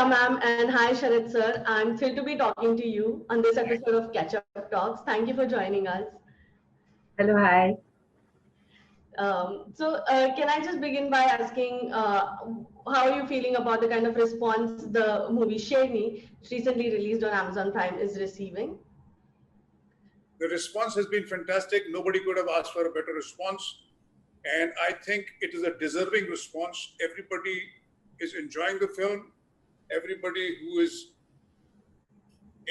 Ila ma'am and hi Sharat sir. I'm thrilled to be talking to you on this episode of Catch Up Talks. Thank you for joining us. Hello, hi. Can I just begin by asking how are you feeling about the kind of response the movie Sherni, recently released on Amazon Prime, is receiving? The response has been fantastic. Nobody could have asked for a better response. And I think it is a deserving response. Everybody is enjoying the film. Everybody who is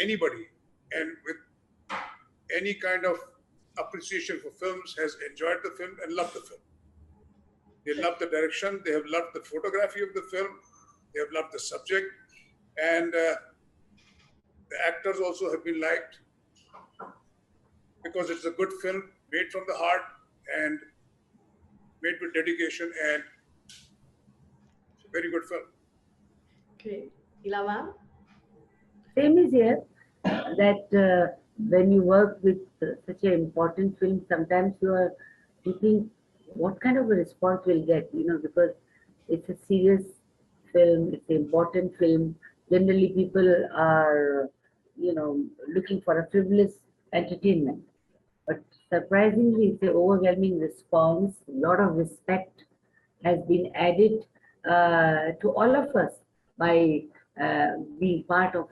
anybody and with any kind of appreciation for films has enjoyed the film and loved the film. They love the direction. They have loved the photography of the film. They have loved the subject. And the actors also have been liked because it's a good film made from the heart and made with dedication, and it's a very good film. Great. Ila ma'am? Same is here that when you work with such an important film, sometimes you are thinking what kind of a response we'll get, because it's a serious film, it's an important film. Generally, people are, looking for a frivolous entertainment. But surprisingly, it's an overwhelming response. A lot of respect has been added to all of us by being part of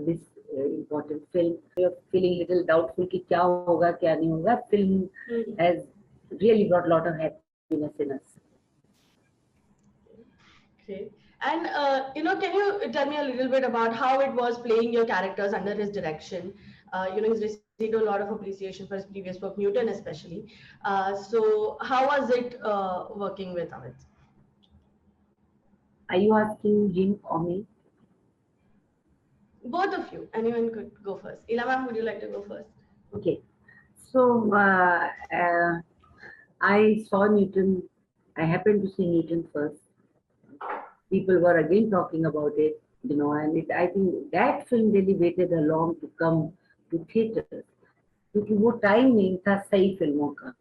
this important film. You're feeling a little doubtful कि क्या होगा क्या नहीं होगा. Film has really brought a lot of happiness in us. Great. And can you tell me a little bit about how it was playing your characters under his direction? He's received a lot of appreciation for his previous work, Newton especially. So how was it working with Amit? Are you asking him or me? Both of you. Anyone could go first. Ila ma'am, would you like to go first? Okay. So I saw Newton. I happened to see Newton first. People were again talking about it, and I think that film really waited along to come to theaters. क्योंकि वो time नहीं था सही फिल्मों का.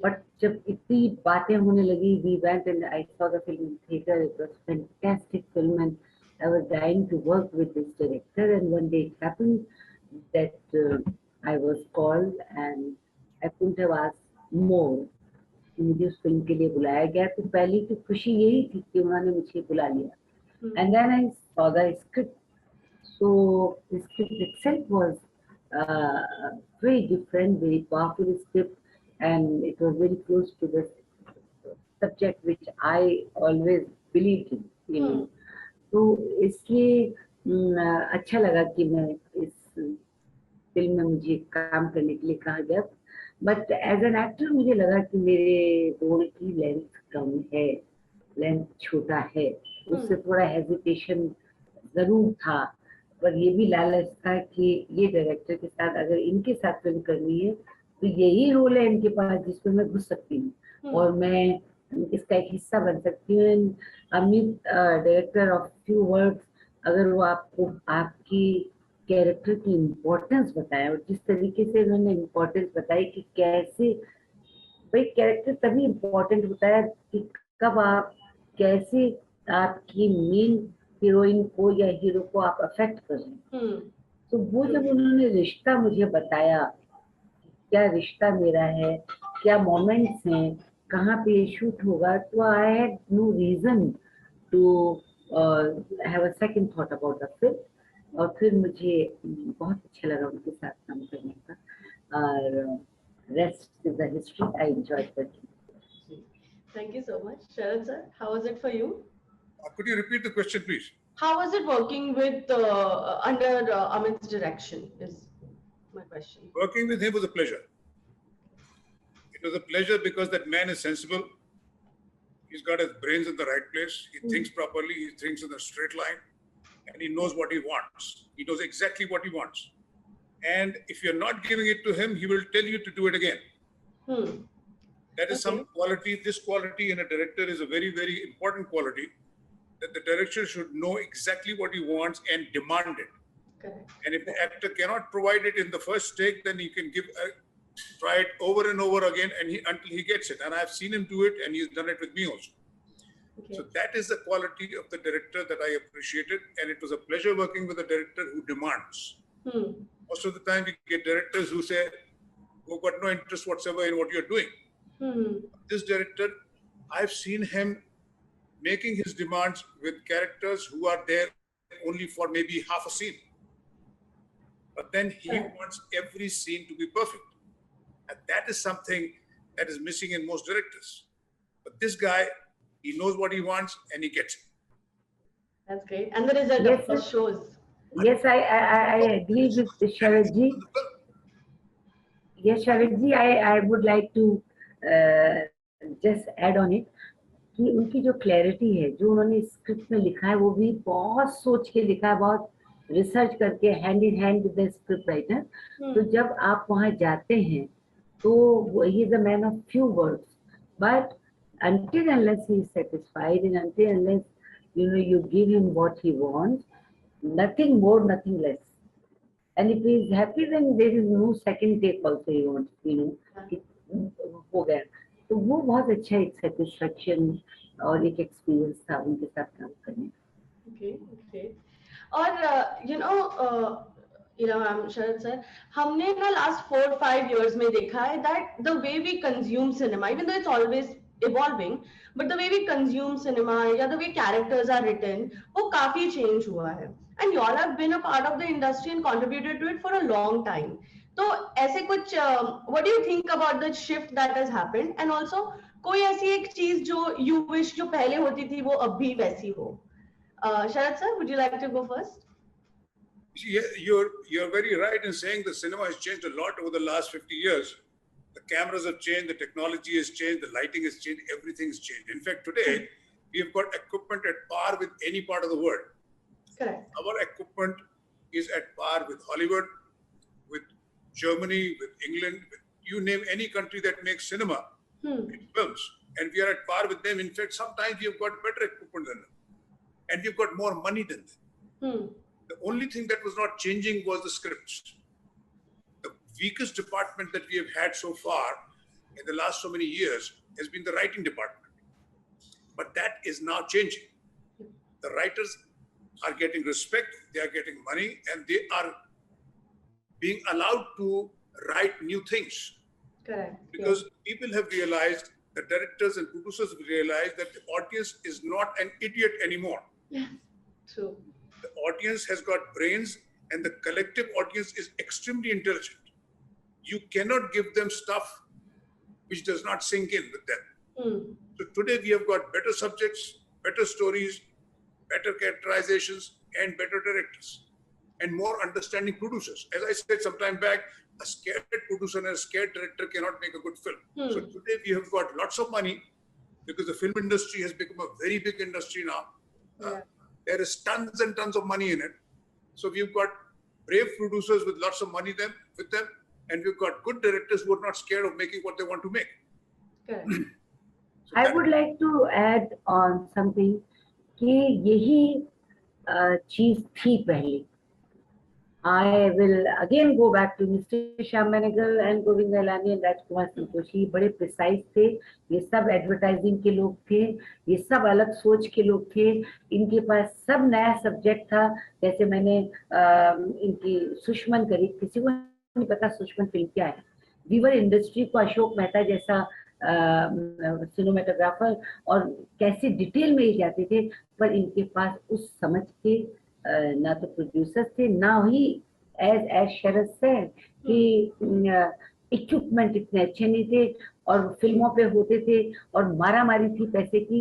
But जब इतनी बातें होने लगी, we went and I saw the film in theater. It was a fantastic film, and I was dying to work with this director. And one day it happened that I was called, and I couldn't have asked more. कि मुझे उस film के लिए बुलाया गया, तो पहली की खुशी यही थी कि उन्होंने मुझे बुला लिया. And then I saw the script. So the script itself was very different, very powerful script, and it was very close to the subject which I always believed in. तो इसलिए अच्छा लगा कि मैं इस फिल्म में मुझे काम करने के लिए कहा गया. बट एज एन एक्टर मुझे लगा कि मेरे रोल की लेंथ कम है, लेंथ छोटा है, उससे थोड़ा हेजिटेशन जरूर था. पर ये भी लालच था कि ये डायरेक्टर के साथ अगर इनके साथ फिल्म करनी है तो यही रोल है इनके पास जिसमें मैं घुस सकती हूँ और मैं इसका एक हिस्सा बन सकती हूँ. Amit director of few words, अगर वो आपको आपकी कैरेक्टर की इम्पोर्टेंस बताया और जिस तरीके से उन्होंने इम्पोर्टेंस बताई कि कैसे भाई कैरेक्टर तभी इम्पोर्टेंट होता है कि कब आप कैसे आपकी मेन हीरोइन को या हीरो को आप अफेक्ट कर रहे हैं. तो वो जब उन्होंने रिश्ता मुझे बताया, क्या रिश्ता मेरा है, क्या मोमेंट्स हैं, कहाँ पे ये शूट होगा, तो I had no reason to have a second thought about the film. और फिर मुझे बहुत अच्छा लगा उनके साथ काम करने का और rest is the history. I enjoyed working. Thank you so much. Sharat sir, how was it for you? Could you repeat the question, please? How was it working with under Amit's direction is my question. Working with him was a pleasure. It was a pleasure because that man is sensible. He's got his brains in the right place. He thinks properly. He thinks in a straight line. And he knows what he wants. He knows exactly what he wants. And if you're not giving it to him, he will tell you to do it again. That is some quality. This quality in a director is a very, very important quality, that the director should know exactly what he wants and demand it. Correct. And if the actor cannot provide it in the first take, then he can try it over and over again until he gets it. And I've seen him do it, and he's done it with me also. Okay. So that is the quality of the director that I appreciated, and it was a pleasure working with a director who demands. Most of the time, we get directors who say, who've got no interest whatsoever in what you're doing. This director, I've seen him making his demands with characters who are there only for maybe half a scene. But then he wants every scene to be perfect. And that is something that is missing in most directors. But this guy, he knows what he wants and he gets it. That's great. And the result, Yes, of course, shows. Yes, I agree with Sharad ji. Yes, Sharad ji, I would like to just add on it कि उनकी जो clarity है, जो उन्होंने script में लिखा है, वो भी बहुत सोच के लिखा है, बहुत रिसर्च करके, hand in hand with the script writer. तो जब आप वहाँ जाते हैं, तो he is a man of few words, but until unless he is satisfied and until unless you give him what he wants, nothing more, nothing less. And if he is happy, then there is no second take also he wants, हो गया. तो वो बहुत अच्छा एक satisfaction और एक experience था उनके साथ काम करने. Okay, okay. और Sharad sir, हमने ना last 4-5 years में देखा है that the way we consume cinema, even though it's always evolving, but the way we consume cinema या the way characters are written, वो काफी change हुआ है. And you all have been a part of the industry and contributed to it for a long time. तो ऐसे कुछ what do you think about the shift that has happened, and also कोई ऐसी एक चीज जो you wish जो पहले होती थी वो अब भी वैसी हो? Sharad sir, would you like to go first? Yeah, you're very right in saying the cinema has changed a lot over the last 50 years. The cameras have changed, the technology has changed, the lighting has changed, everything has changed. In fact, today we have got equipment at par with any part of the world. Correct. Our equipment is at par with Hollywood, with Germany, with England, you name any country that makes cinema films, and we are at par with them. In fact, sometimes we have got better equipment than them, and we've got more money than them. The only thing that was not changing was the scripts. The weakest department that we have had so far in the last so many years has been the writing department. But that is now changing. The writers are getting respect, they are getting money, and they are being allowed to write new things. Correct. Because people have realized, the directors and producers have realized that the audience is not an idiot anymore. Yeah, true. The audience has got brains, and the collective audience is extremely intelligent. You cannot give them stuff which does not sink in with them. So today we have got better subjects, better stories, better characterizations, and better directors, and more understanding producers. As I said some time back, a scared producer and a scared director cannot make a good film. So today we have got lots of money, because the film industry has become a very big industry now. There is tons and tons of money in it. So we've got brave producers with lots of money with them, and we've got good directors who are not scared of making what they want to make. Correct. So I would like to add on something कि यही चीज थी पहले. I will again go back to Mr. Shyam Benegal and Govind Gailani and Rajkumar Santoshi. बड़े precise थे, ये सब advertising के लोग थे, ये सब अलग सोच के लोग थे, इनके पास सब नया सब्जेक्ट था. जैसे मैंने इनकी सुषमन करी, किसी को नहीं पता सुषमन फिल्म क्या है. वीवर इंडस्ट्री को अशोक मेहता जैसा सिनेमेटोग्राफर और कैसे डिटेल में जाते थे, पर इनके पास उस समझ के ना तो प्रोड्यूसर्स थे, ना ही एज शरद सेड कि इक्विपमेंट इतने अच्छे नहीं थे और फिल्मों पे होते थे और मारा मारी थी पैसे की.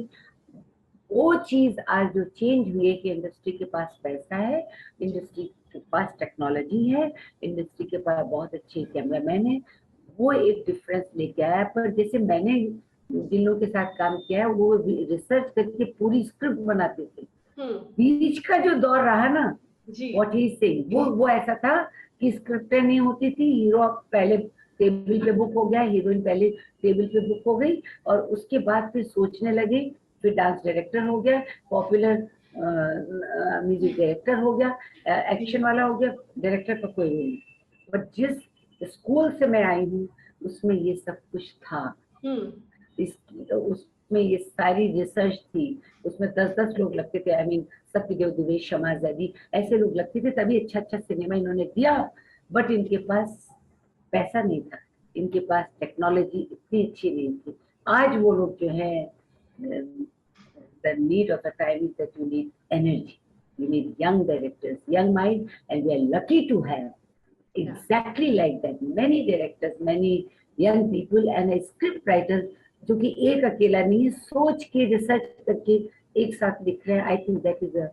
वो चीज आज जो चेंज हुई है कि इंडस्ट्री के पास पैसा है, इंडस्ट्री के पास टेक्नोलॉजी है, इंडस्ट्री के पास बहुत अच्छे कैमरामैन है, वो एक डिफरेंस लेके आया. पर जैसे मैंने जिन लोगों के साथ काम किया है, वो रिसर्च करके पूरी स्क्रिप्ट बनाते थे. बीच का जो दौर रहा ना, व्हाट ही सेइंग, वो ऐसा था कि स्क्रिप्ट नहीं होती थी, हीरो पहले टेबल पे बुक हो गया, हीरोइन पहले टेबल पे बुक हो गई, और उसके बाद फिर सोचने लगे, फिर डांस डायरेक्टर हो गया, पॉपुलर म्यूजिक डायरेक्टर हो गया, एक्शन वाला हो गया, डायरेक्टर का कोई नहीं. बट जिस स्कूल से मैं आई हूँ उसमें ये सब कुछ था. उसमें ये सारी रिसर्च थी, उसमें 10-10 लोग लगते थे, आई मीन सत्यदेव दुबे, शमा ज़ैदी, ऐसे लोग लगते थे, तभी अच्छा सिनेमा इन्होंने दिया। बट इनके पास पैसा नहीं था, इनके पास टेक्नोलॉजी इतनी अच्छी नहीं थी। आज वो लोग जो है, the need of the time is that you need energy, you need young directors, young mind, and we are lucky to have exactly like that many directors, many young people and a script writers जो कि एक अकेला नहीं है, सोच के research करके एक साथ लिख रहे हैं. I think that is a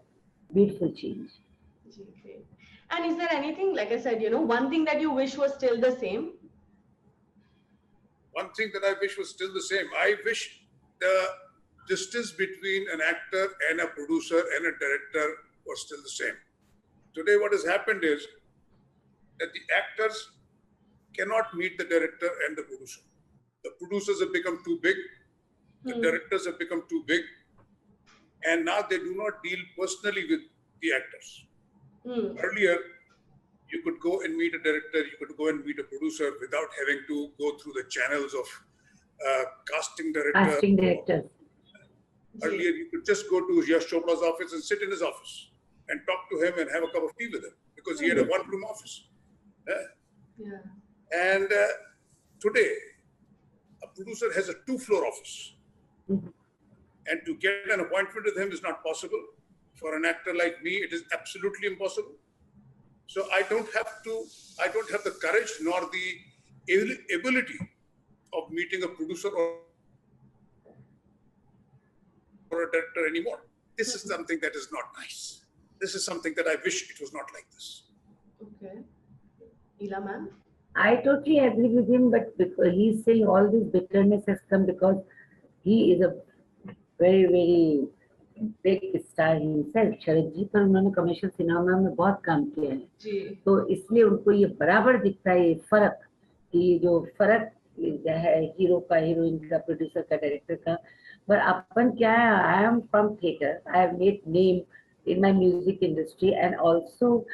beautiful change. Great. And is there anything, like I said, one thing that you wish was still the same? One thing that I wish was still the same. I wish the distance between an actor and a producer and a director was still the same. Today, what has happened is that the actors cannot meet the director and the producer. The producers have become too big, the directors have become too big, and now they do not deal personally with the actors. Earlier, you could go and meet a director, you could go and meet a producer without having to go through the channels of casting director. Earlier, you could just go to Yash Chopra's office and sit in his office and talk to him and have a cup of tea with him because he had a one-room office. And today, a producer has a two-floor office. And to get an appointment with him is not possible. For an actor like me, it is absolutely impossible. So I don't have the courage nor the ability of meeting a producer or a director anymore. This is something that is not nice. This is something that I wish it was not like this. Okay. Ila ma'am? I totally agree with him, but he's saying all this bitterness has come because he is a very, very big star himself. शरद जी पर उन्होंने commercial cinema में बहुत काम किया है, तो इसलिए उनको ये बराबर दिखता है ये फर्क, कि जो फर्क है हीरो का, हीरोइन का, प्रोड्यूसर का, डायरेक्टर का. पर अपन क्या है, I am from theatre, I have made name in my music industry and also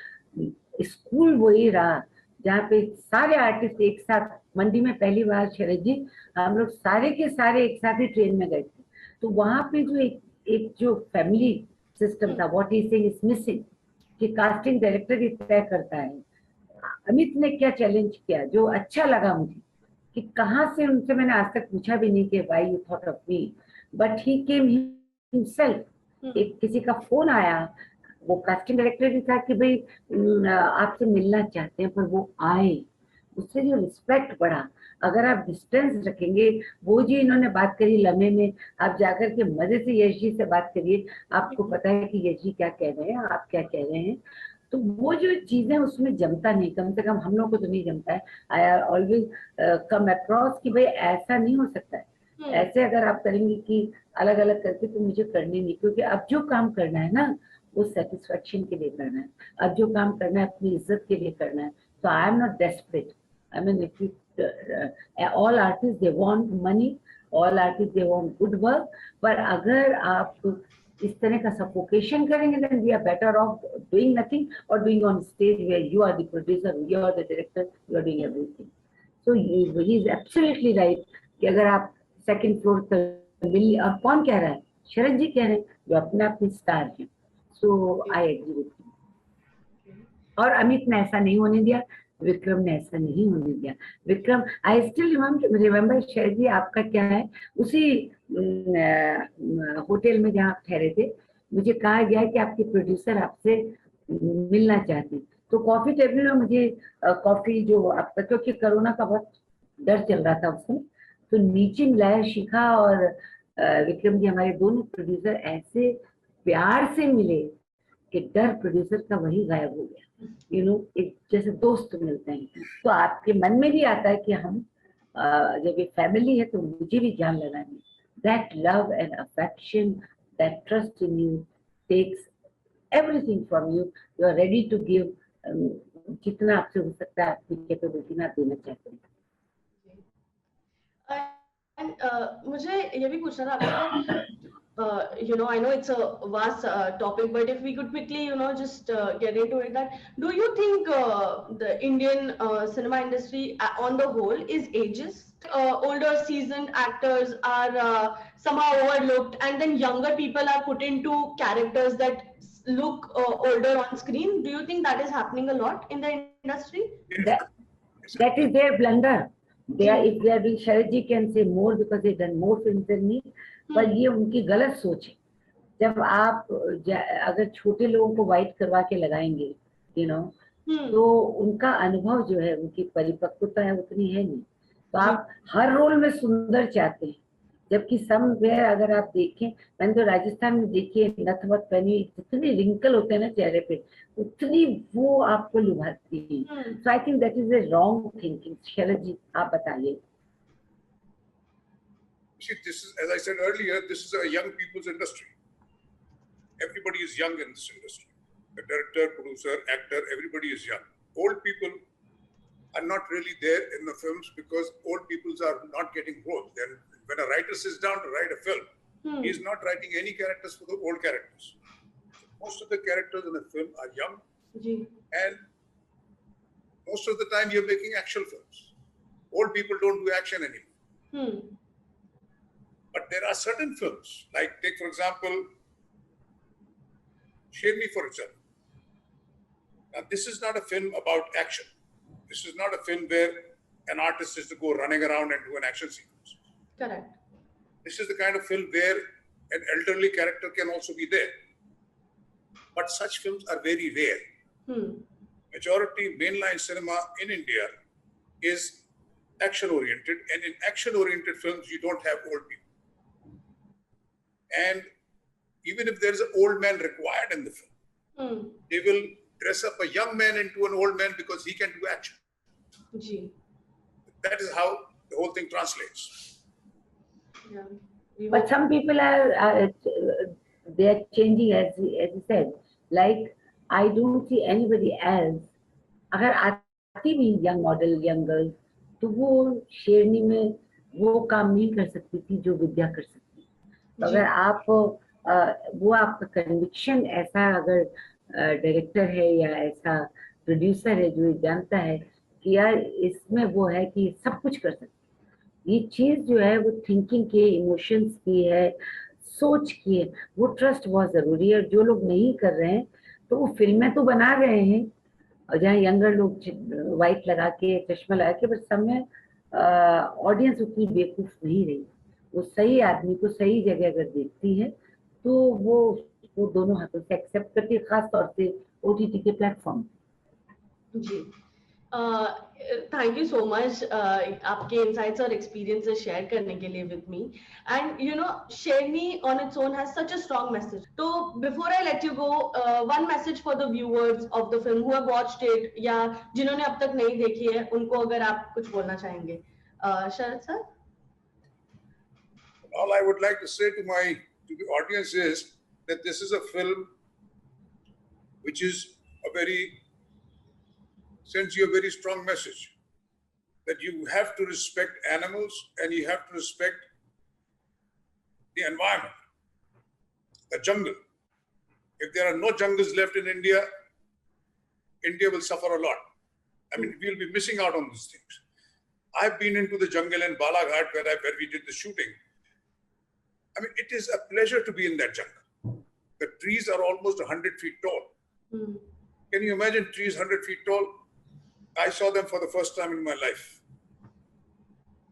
school वही रहा जहाँ पे सारे आर्टिस्ट एक साथ. मंडी में पहली बार शरद जी हम लोग सारे के सारे एक साथ ही ट्रेन में गए थे, तो वहाँ पे जो एक जो फैमिली सिस्टम था, what he saying is missing, कि कास्टिंग डायरेक्टर ही तय करता है. अमित ने क्या चैलेंज किया जो अच्छा लगा मुझे, कि कहाँ से, उनसे मैंने आज तक पूछा भी नहीं कि why you thought of me, but he came himself. एक किसी का फोन आया, वो कास्टिंग डायरेक्टर भी था कि भाई आपसे मिलना चाहते हैं, पर वो आए, उससे जो रिस्पेक्ट बढ़ा. अगर आप डिस्टेंस रखेंगे, वो जी इन्होंने बात करी लम्हे में, आप जाकर के मजे से यश जी से बात करिए, आपको पता है कि यश जी क्या कह रहे हैं, आप क्या कह रहे हैं. तो वो जो चीजें उसमें जमता नहीं, कम से कम हम लोग को तो नहीं जमता है. आई ऑलवेज कम अक्रॉस कि भाई ऐसा नहीं हो सकता है. ऐसे अगर आप करेंगे कि अलग अलग करके, तो मुझे करनी नहीं, क्योंकि अब जो काम करना है ना वो सेटिस्फेक्शन के लिए करना है. अब जो काम करना है अपनी इज्जत के लिए करना है. तो I am not desperate. I mean, if you, all artists, they want money, all artists, they want good work. पर अगर आप इस तरह का suffocation करेंगे, then we are better off doing nothing or doing on stage where you are the producer, you are the director, you are doing everything. So he is absolutely right कि अगर आप second floor पर मिल, और कौन कह रहा है, शरद जी कह रहे हैं, जो अपने अपने स्टार हैं. So I agree with him. और अमित ने ऐसा नहीं होने दिया, विक्रम ने ऐसा नहीं होने दिया. विक्रम, आई स्टिल रिमेम्बर शरद जी, आपका क्या है, उसी होटल में जहाँ आप ठहरे थे, मुझे कहा गया कि आपके प्रोड्यूसर आपसे मिलना चाहते हैं. तो कॉफी टेबल में मुझे कॉफी जो आपका, क्योंकि कोरोना का बहुत डर चल रहा था उस समय, तो नीचे मिलाया शिखा और विक्रम जी, हमारे दोनों प्रोड्यूसर ऐसे प्यार से मिले कि डर प्रोड्यूसर का वही गायब हो गया. एक जैसे दोस्त मिलते हैं. तो आपके मन में भी आता है कि हम जब एक फैमिली है तो मुझे भी जान लगानी. That love and affection, that trust in you takes everything from you. You are ready to give जितना आपसे हो सकता है, आपकी कैपेबिलिटी में आप देना चाहते हैं. मुझे ये भी पूछना था आपसे, I know it's a vast topic, but if we could quickly, just get into it, that do you think the Indian cinema industry on the whole is ageist? Older seasoned actors are somehow overlooked, and then younger people are put into characters that look older on screen. Do you think that is happening a lot in the industry? That, that is their blunder. They are, if they are doing, Sharat ji can say more because they've done more films than me, पर ये उनकी गलत सोच है. जब आप अगर छोटे लोगों को वाइट करवा के लगाएंगे, you know, तो उनका अनुभव जो है, उनकी परिपक्वता है उतनी है नहीं. तो आप हर रोल में सुंदर चाहते हैं, जबकि समवेयर अगर आप देखें, मैंने तो राजस्थान में देखी है, नथ वथ पहनी, जितने रिंकल होते हैं ना चेहरे पे, उतनी वो आपको लुभाती है. So I think that is a wrong thinking. Sharad ji आप बताइए. See, this is, as I said earlier, this is a young people's industry. Everybody is young in this industry. The director, producer, actor, everybody is young. Old people are not really there in the films because old people are not getting growth. Then when a writer sits down to write a film, he is not writing any characters for the old characters. So most of the characters in the film are young, and most of the time you're making action films. Old people don't do action anymore. But there are certain films, like take for example, Sherni for example. Now this is not a film about action. This is not a film where an artist is to go running around and do an action sequence. Correct. This is the kind of film where an elderly character can also be there. But such films are very rare. Majority mainline cinema in India is action-oriented, and in action-oriented films, you don't have old people. And even if there is an old man required in the film, they will dress up a young man into an old man because he can do action. That is how the whole thing translates. Yeah. But some people are they are changing, as you said. Like I don't see anybody else. अगर आती भी young model, young girls, तो वो शेरनी में वो काम नहीं कर सकती थी जो विद्या कर सकती. तो अगर आप वो आपका कन्विक्शन ऐसा अगर डायरेक्टर है या ऐसा प्रोड्यूसर है जो जानता है कि यार इसमें वो है कि सब कुछ कर सकते, ये चीज जो है वो थिंकिंग की, इमोशंस की है, सोच की है, वो ट्रस्ट बहुत जरूरी है. जो लोग नहीं कर रहे हैं तो वो फिल्में तो बना रहे हैं, और जहाँ यंगर लोग वाइट लगा के चश्मा लगा के, बट समय ऑडियंस उतनी बेवकूफ नहीं रही. वो सही आदमी को सही जगह अगर देखती है तो वो दोनों हाथों से एक्सेप्ट करती है, खास तौर से ओटीटी के प्लेटफॉर्म. जी, थैंक यू सो मच आपके इनसाइट्स और एक्सपीरियंसेस शेयर करने के लिए with me. And you know, Sherni on its own has such a strong message. तो before I let you go, one message for the viewers of the film who have watched it, या जिन्होंने अब तक नहीं देखी है, उनको अगर आप कुछ बोलना चाहेंगे. शरद sir. All I would like to say to the audience is that this is a film which is sends you a very strong message that you have to respect animals and you have to respect the environment, the jungle. If there are no jungles left in India, India will suffer a lot. I mean, we'll be missing out on these things. I've been into the jungle in Balaghat where we did the shooting. I mean, it is a pleasure to be in that jungle. The trees are almost 100 feet tall. Can you imagine trees 100 feet tall? I saw them for the first time in my life.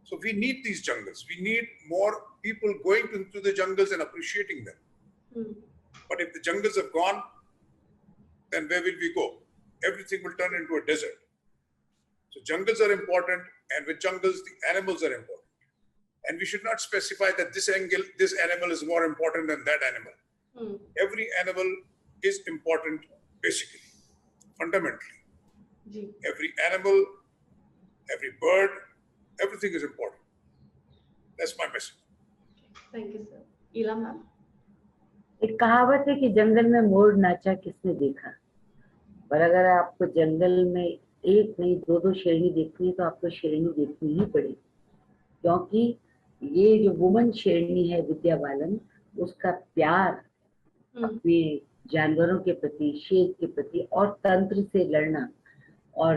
So we need these jungles. We need more people going into the jungles and appreciating them. But if the jungles have gone, then where will we go? Everything will turn into a desert. So jungles are important, and with jungles, the animals are important. And we should not specify that this animal is more important than that animal. Every animal is important, basically, fundamentally. Every animal, every bird, everything is important. That's my message. Thank you, sir. Ila ma'am. एक कहावत है कि जंगल में मोर नाचा किसने देखा. पर अगर आपको जंगल में एक नहीं दो शेरनी देखनी है तो आपको शेरनी देखनी ही पड़ेगी, क्योंकि ये जो वुमन शेरनी है विद्या बालन, उसका प्यार अपने जानवरों के प्रति, शेर के प्रति और तंत्र से लड़ना और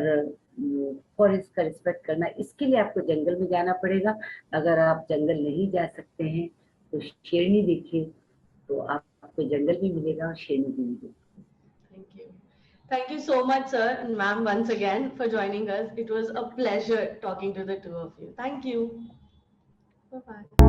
फॉरेस्ट का रिस्पेक्ट करना, इसके लिए आपको जंगल में जाना पड़ेगा. अगर आप जंगल नहीं जा सकते हैं तो शेरनी देखिए तो आपको जंगल भी मिलेगा और शेरनी भी मिलेगी. Thank you. Thank you so much, sir, and ma'am, once again for joining us. It was a pleasure talking to the two of you. Thank you. Bye-bye.